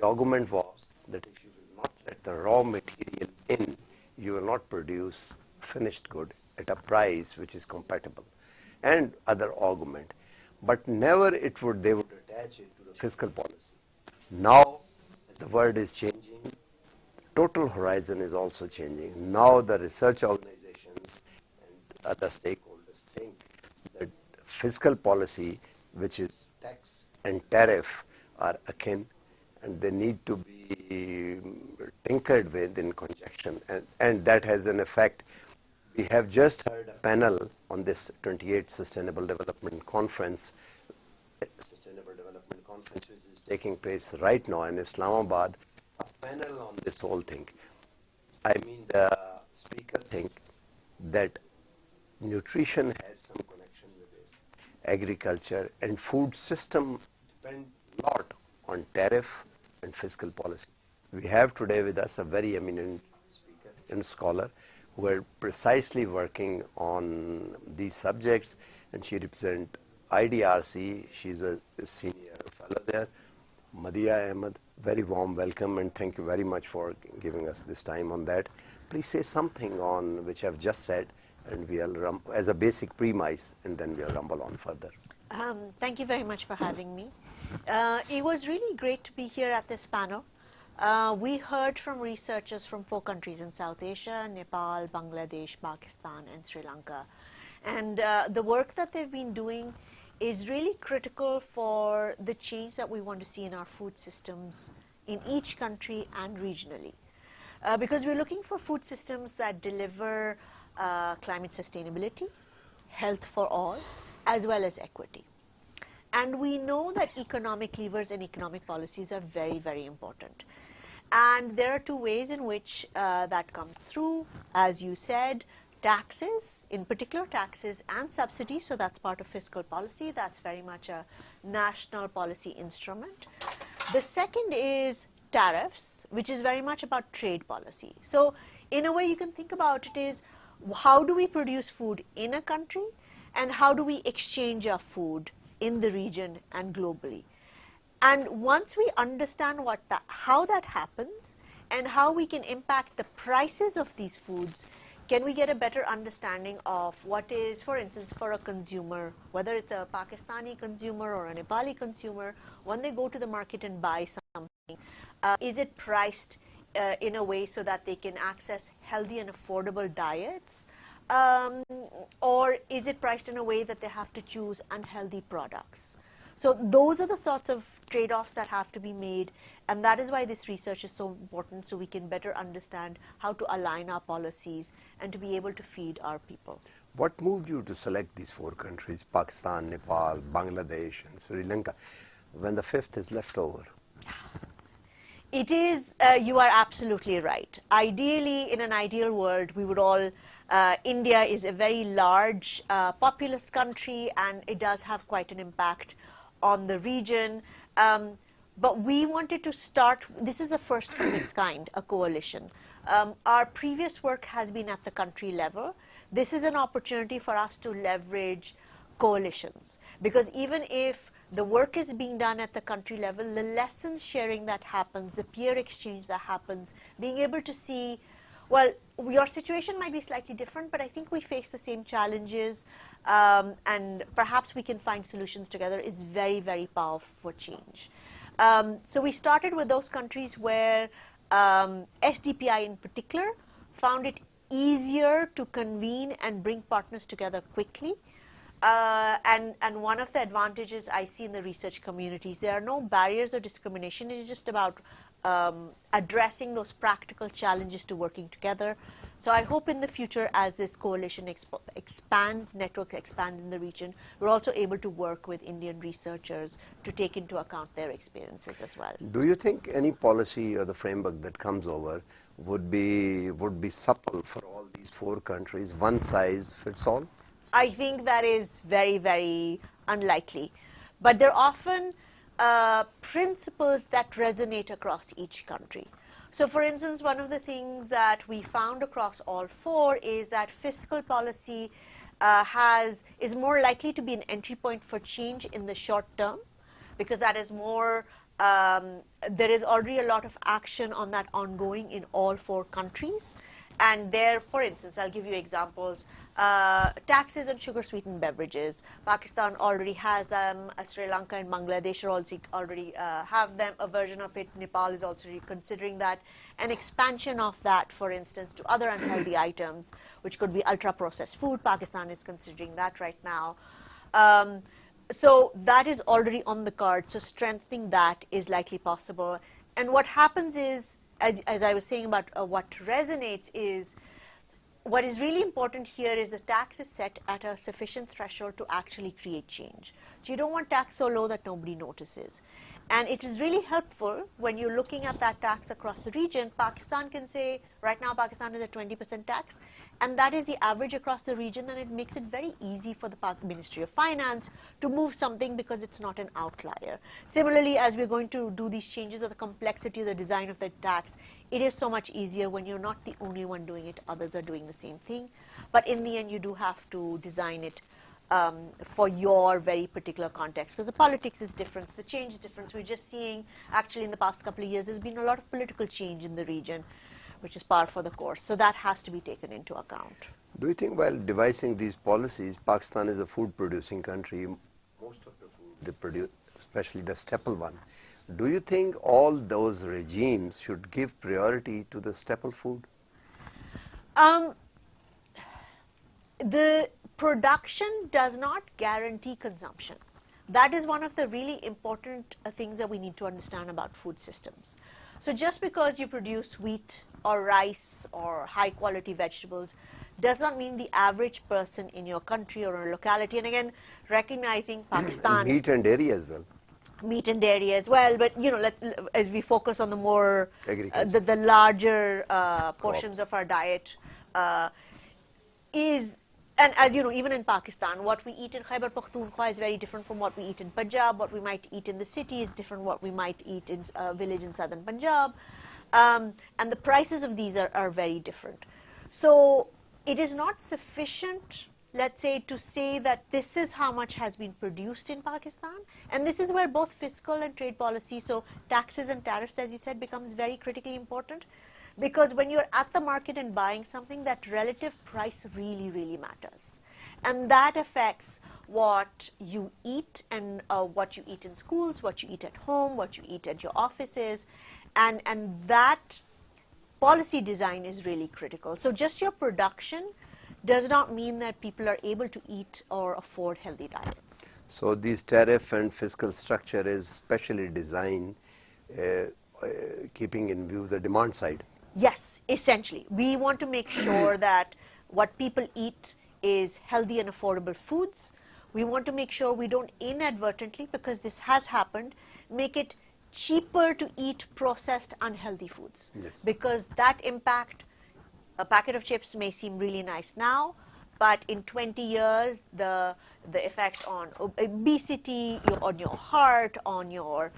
argument was that if you will not let the raw material in, you will not produce finished good at a price which is compatible, and other argument. But never they would attach it to the fiscal policy. Now, the world is changing, total horizon is also changing. Now the research organizations and other stakeholders think that fiscal policy, which is tax and tariff, are akin, and they need to be tinkered with in conjunction, and that has an effect. We have just heard a panel on this 28th Sustainable Development Conference, which is taking place right now in Islamabad, a panel on this whole thing. I mean, the speaker think that nutrition has some connection with this. Agriculture and food system depend a lot on tariff and fiscal policy. We have today with us a very eminent speaker and scholar who are precisely working on these subjects, and she represents IDRC. She's a senior fellow there. Madhya Ahmed, very warm welcome, and thank you very much for giving us this time on that. Please say something on which I've just said, and we'll as a basic premise, and then we'll rumble on further. Thank you very much for having me. It was really great to be here at this panel. We heard from researchers from 4 countries in South Asia: Nepal, Bangladesh, Pakistan, and Sri Lanka. And the work that they've been doing is really critical for the change that we want to see in our food systems in each country and regionally. Because we're looking for food systems that deliver climate sustainability, health for all, as well as equity. And we know that economic levers and economic policies are very, very important. And there are 2 ways in which that comes through, as you said: taxes, in particular taxes and subsidies. So that's part of fiscal policy. That's very much a national policy instrument. The second is tariffs, which is very much about trade policy. So in a way you can think about it is, how do we produce food in a country, and how do we exchange our food in the region and globally? And once we understand how that happens and how we can impact the prices of these foods, can we get a better understanding of what is, for instance, for a consumer, whether it's a Pakistani consumer or a Nepali consumer, when they go to the market and buy something, is it priced in a way so that they can access healthy and affordable diets? Or is it priced in a way that they have to choose unhealthy products? So those are the sorts of trade-offs that have to be made, and that is why this research is so important, so we can better understand how to align our policies and to be able to feed our people. What moved you to select these 4 countries, Pakistan, Nepal, Bangladesh, and Sri Lanka, when the 5th is left over? It is, you are absolutely right. Ideally, in an ideal world, we would all, India is a very large, populous country, and it does have quite an impact on the region. But we wanted to start, this is the first of its kind, a coalition. Our previous work has been at the country level. This is an opportunity for us to leverage coalitions, because even if the work is being done at the country level, the lessons sharing that happens, the peer exchange that happens, being able to see, well, your situation might be slightly different, but I think we face the same challenges, and perhaps we can find solutions together, is very, very powerful for change. So we started with those countries where SDPI in particular found it easier to convene and bring partners together quickly. And one of the advantages I see in the research communities, there are no barriers or discrimination. It's just about addressing those practical challenges to working together. So I hope in the future, as this coalition expands, network expands in the region, we're also able to work with Indian researchers to take into account their experiences as well. Do you think any policy or the framework that comes over would be supple for all these 4 countries, one size fits all? I think that is very, very unlikely. But there are often principles that resonate across each country. So for instance, one of the things that we found across all 4 is that fiscal policy is more likely to be an entry point for change in the short term, because that is more There is already a lot of action on that ongoing in all 4 countries. And there, for instance, I'll give you examples. Taxes on sugar-sweetened beverages. Pakistan already has them. Sri Lanka and Bangladesh are also already have them. A version of it. Nepal is also considering that. An expansion of that, for instance, to other unhealthy items, which could be ultra-processed food. Pakistan is considering that right now. So that is already on the card. So strengthening that is likely possible. And what happens is, as I was saying about what resonates is, what is really important here is the tax is set at a sufficient threshold to actually create change. So you don't want tax so low that nobody notices. And it is really helpful when you're looking at that tax across the region. Pakistan can say, right now Pakistan is at 20% tax, and that is the average across the region, and it makes it very easy for the Ministry of Finance to move something because it's not an outlier. Similarly, as we're going to do these changes of the complexity of the design of the tax, it is so much easier when you're not the only one doing it, others are doing the same thing. But in the end, you do have to design it for your very particular context, because the politics is different, the change is different. We're just seeing, actually in the past couple of years, there's been a lot of political change in the region, which is par for the course. So that has to be taken into account. Do you think while devising these policies, Pakistan is a food producing country, most of the food they produce, especially the staple one, do you think all those regimes should give priority to the staple food? The production does not guarantee consumption. That is one of the really important things that we need to understand about food systems. So just because you produce wheat or rice or high quality vegetables does not mean the average person in your country or a locality, and again, recognizing Pakistan. Meat and dairy as well. Meat and dairy as well, but as we focus on the more the larger portions of our diet and as you know, even in Pakistan, what we eat in Khyber Pakhtunkhwa is very different from what we eat in Punjab. What we might eat in the city is different what we might eat in a village in southern Punjab, and the prices of these are very different. So it is not sufficient, let's say, to say that this is how much has been produced in Pakistan. And this is where both fiscal and trade policy, so taxes and tariffs, as you said, becomes very critically important. Because when you're at the market and buying something, that relative price really, really matters. And that affects what you eat and what you eat in schools, what you eat at home, what you eat at your offices. And that policy design is really critical. So just your production does not mean that people are able to eat or afford healthy diets. So this tariff and fiscal structure is specially designed keeping in view the demand side. Yes, essentially. We want to make sure that what people eat is healthy and affordable foods. We want to make sure we don't inadvertently, because this has happened, make it cheaper to eat processed unhealthy foods. Yes. Because that impact, a packet of chips may seem really nice now, but in 20 years, the effect on obesity, on your heart, on your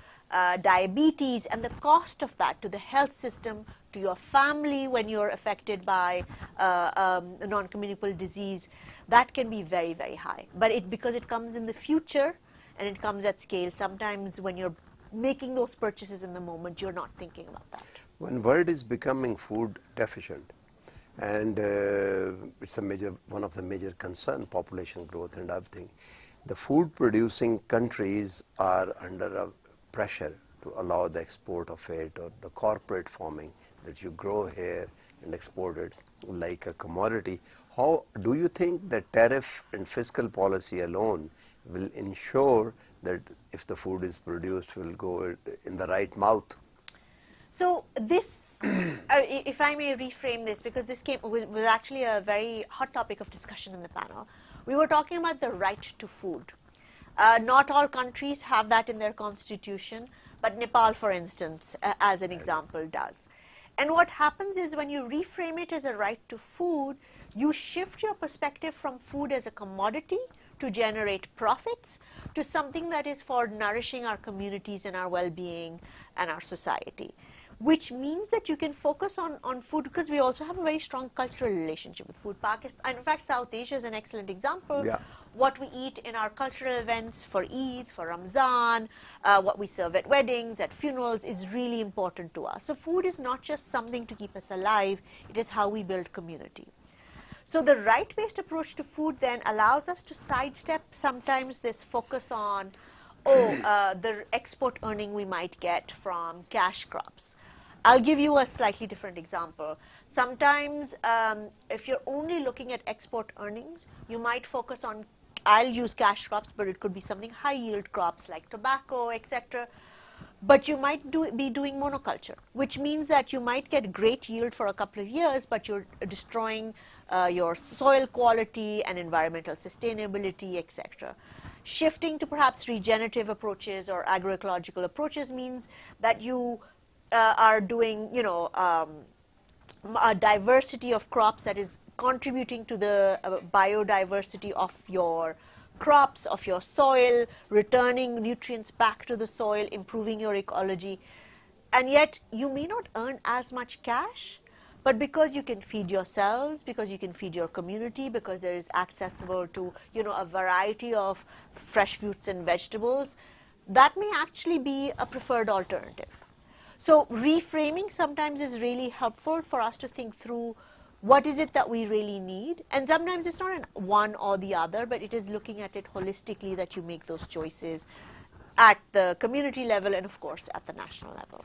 diabetes, and the cost of that to the health system, to your family when you're affected by a non-communicable disease, that can be very, very high. But because it comes in the future and it comes at scale, sometimes when you're making those purchases in the moment, you're not thinking about that. When world is becoming food deficient, and it's one of the major concern, population growth and everything, the food producing countries are under a pressure to allow the export of it, or the corporate farming that you grow here and export it like a commodity. How do you think that tariff and fiscal policy alone will ensure that if the food is produced will go in the right mouth? So this, if I may reframe this, because this was actually a very hot topic of discussion in the panel. We were talking about the right to food. Not all countries have that in their constitution, but Nepal, for instance, as an example, does. And what happens is when you reframe it as a right to food, you shift your perspective from food as a commodity to generate profits to something that is for nourishing our communities and our well-being and our society. which means that you can focus on food, because we also have a very strong cultural relationship with food. Pakistan, in fact, South Asia is an excellent example. Yeah. What we eat in our cultural events for Eid, for Ramzan, what we serve at weddings, at funerals is really important to us. So food is not just something to keep us alive, it is how we build community. So the right-based approach to food then allows us to sidestep sometimes this focus on, the export earning we might get from cash crops. I'll give you a slightly different example. Sometimes if you're only looking at export earnings, you might focus on, I'll use cash crops, but it could be something high yield crops like tobacco, etc. But you might be doing monoculture, which means that you might get great yield for a couple of years, but you're destroying your soil quality and environmental sustainability, etc. Shifting to perhaps regenerative approaches or agroecological approaches means that you are doing, a diversity of crops that is contributing to the biodiversity of your crops, of your soil, returning nutrients back to the soil, improving your ecology. And yet you may not earn as much cash, but because you can feed yourselves, because you can feed your community, because there is accessible to, a variety of fresh fruits and vegetables, that may actually be a preferred alternative. So reframing sometimes is really helpful for us to think through what is it that we really need. And sometimes it's not one or the other, but it is looking at it holistically that you make those choices at the community level and, of course, at the national level.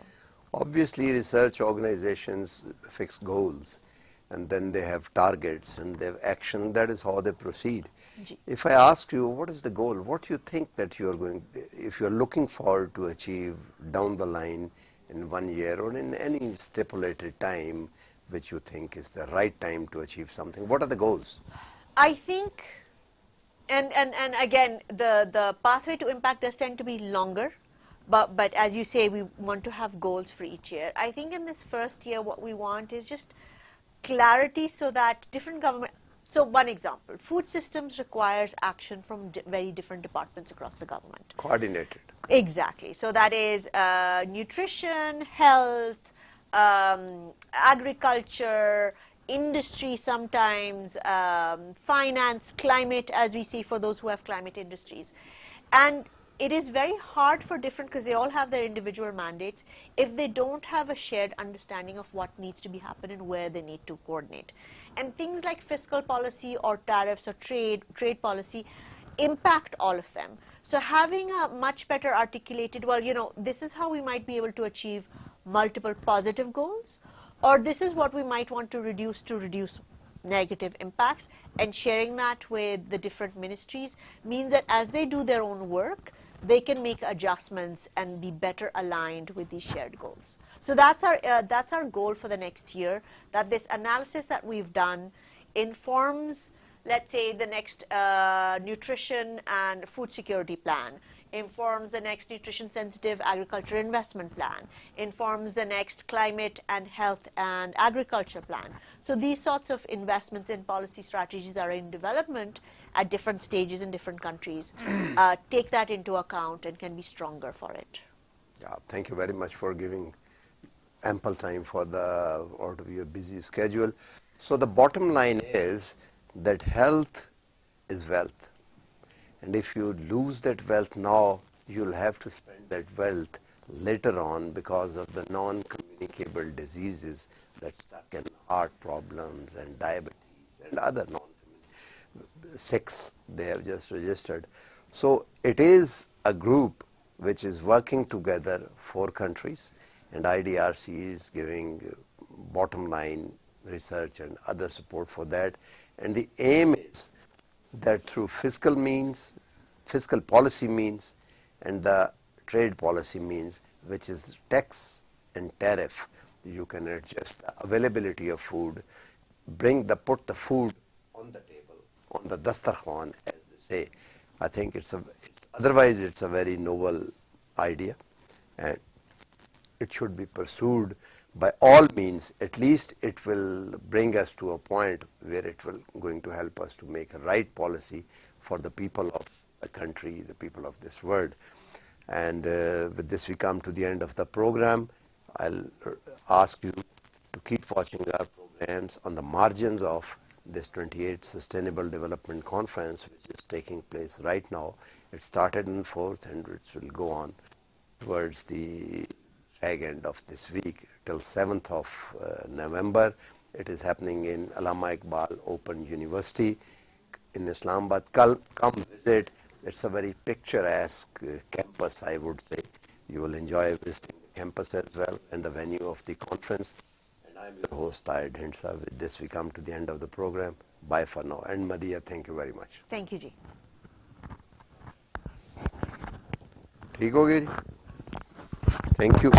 Obviously, research organizations fix goals, and then they have targets and they have action. That is how they proceed. If I ask you, what is the goal? What do you think that you are going, if you are looking forward to achieve down the line in 1 year or in any stipulated time, which you think is the right time to achieve something? What are the goals? I think, and again, the pathway to impact does tend to be longer, but as you say, we want to have goals for each year. I think in this first year, what we want is just clarity so that different government, so one example, food systems requires action from very different departments across the government. Coordinated. Exactly. So that is nutrition, health, agriculture, industry sometimes, finance, climate, as we see for those who have climate industries. And it is very hard for different, because they all have their individual mandates, if they don't have a shared understanding of what needs to be happening and where they need to coordinate. And things like fiscal policy or tariffs or trade policy impact all of them. So having a much better articulated, this is how we might be able to achieve multiple positive goals, or this is what we might want to reduce negative impacts, and sharing that with the different ministries means that as they do their own work, they can make adjustments and be better aligned with these shared goals. So that's our goal for the next year, that this analysis that we've done informs, let's say, the next nutrition and food security plan, informs the next nutrition-sensitive agriculture investment plan, informs the next climate and health and agriculture plan. So these sorts of investments in policy strategies are in development at different stages in different countries. Take that into account and can be stronger for it. Yeah, thank you very much for giving ample time for out of your busy schedule. So the bottom line is that health is wealth. And if you lose that wealth now, you'll have to spend that wealth later on because of the non-communicable diseases that stuck in heart problems and diabetes and other non-6 they have just registered. So it is a group which is working together, 4 countries, and IDRC is giving bottom line research and other support for that. And the aim is that through fiscal policy means, and the trade policy means, which is tax and tariff, you can adjust the availability of food, put the food on the table, on the dastarkhan, as they say. I think otherwise it's a very novel idea, and it should be pursued by all means. At least it will bring us to a point where it will going to help us to make a right policy for the people of the country, the people of this world. And with this we come to the end of the program. I'll ask you to keep watching our programs on the margins of this 28th Sustainable Development Conference, which is taking place right now. It started on 4th and it will go on towards the fag end of this week till 7th of November. It is happening in Allama Iqbal Open University in Islamabad. Come visit. It's a very picturesque campus, I would say. You will enjoy visiting the campus as well and the venue of the conference. And I'm your host, Tahir Dhindsa. With this, we come to the end of the program. Bye for now. And Madhya, thank you very much. Thank you, Ji. ठीक हो गई? Thank you.